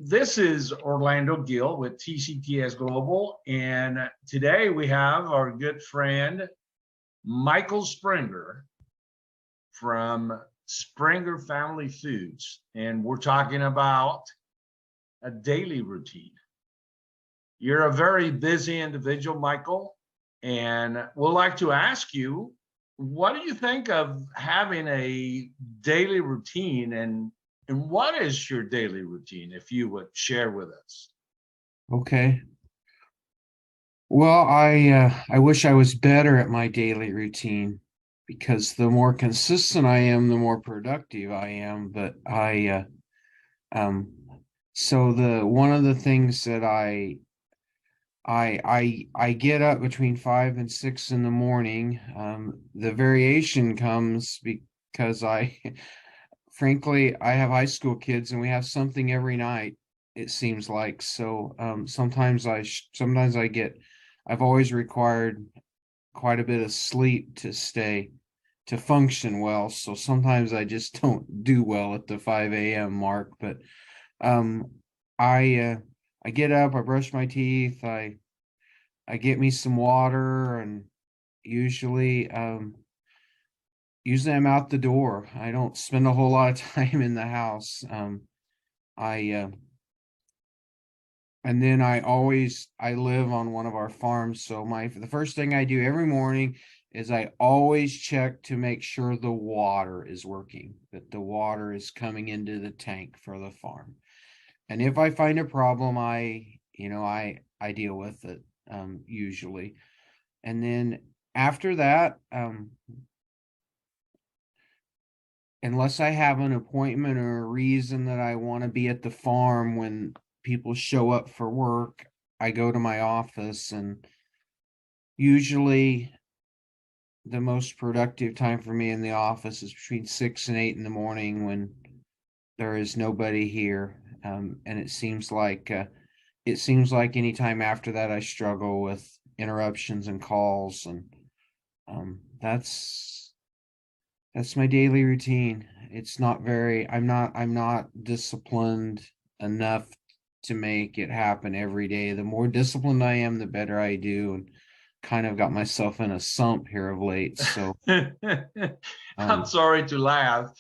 This is Orlando Gill with TCTS Global, and today we have our good friend Michael Springer from Springer Family Foods, and we're talking about a daily routine. You're a very busy individual, Michael, and we'd like to ask you, what do you think of having a daily routine, and what is your daily routine, if you would share with us? Okay. Well, I wish I was better at my daily routine because the more consistent I am, the more productive I am. But um so the one of the things that I get up between 5 and 6 in the morning. The variation comes because I frankly I have high school kids and we have something every night, it seems like. So sometimes I get I've always required quite a bit of sleep to function well. So sometimes I just don't do well at the 5 a.m. mark. But um I I get up, I brush my teeth, I get me some water, and usually usually I'm out the door. I don't spend a whole lot of time in the house. I And then I live on one of our farms, so the first thing I do every morning is I always check to make sure the water is working, that the water is coming into the tank for the farm. And if I find a problem, I deal with it usually. And then after that, unless I have an appointment or a reason that I want to be at the farm when people show up for work, I go to my office. And usually the most productive time for me in the office is between 6 and 8 in the morning when there is nobody here. And it seems like anytime after that I struggle with interruptions and calls. And um, that's that's my daily routine. It's not very, I'm not disciplined enough to make it happen every day. The more disciplined I am, the better I do, and kind of got myself in a sump here of late. So I'm um sorry to laugh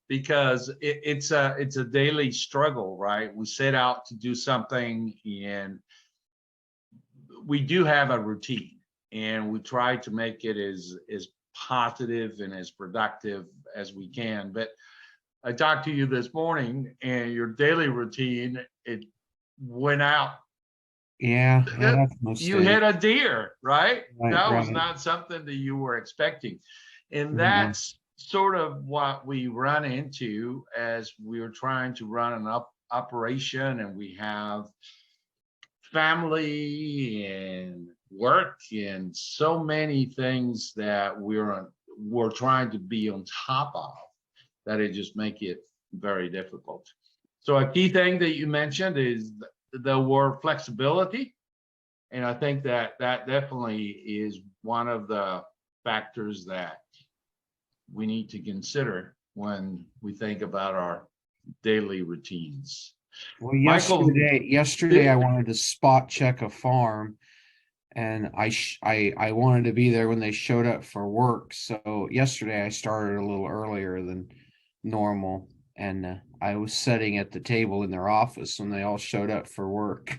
because it's a daily struggle, right? We set out to do something, and we do have a routine, and we try to make it as positive and as productive as we can. But I talked to you this morning, and your daily routine, it went out. yeah, that's most You days. hit a deer, right? Right, That was right. not something that you were expecting. And Yeah. that's sort of what we run into as we're trying to run an operation, and we have family and work and so many things that we're trying to be on top of, that it just make it very difficult. So a key thing that you mentioned is the word flexibility, and I think that that definitely is one of the factors that we need to consider when we think about our daily routines. Well, Michael, yesterday I wanted to spot check a farm, and I wanted to be there when they showed up for work. So yesterday I started a little earlier than normal, and I was sitting at the table in their office when they all showed up for work,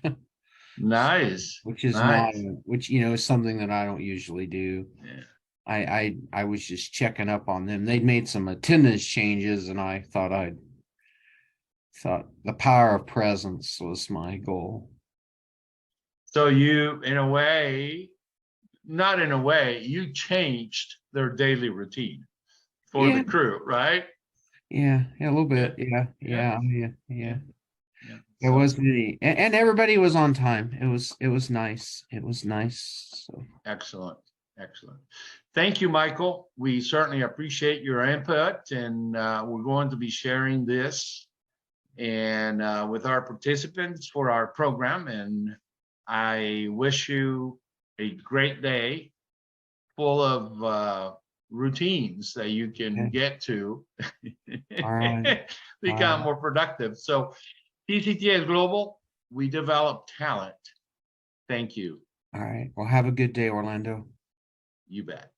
nice, which is not, nice. which is something that I don't usually do. Yeah. I was just checking up on them. They'd made some attendance changes, and I thought the power of presence was my goal. So you, in a way, not in a way, you changed their daily routine for the Yeah, crew, right? yeah, a little Yeah, bit. Yeah, yeah, yeah, yeah. yeah. It So was neat. And everybody was on time. It was nice. It was nice. So excellent, excellent. Thank you, Michael. We certainly appreciate your input, and we're going to be sharing this and with our participants for our program. And I wish you a great day full of routines that you can okay. get to All right. All become right. more productive. So TCTS Global, we develop talent. Thank you. All right. Well, have a good day, Orlando. You bet.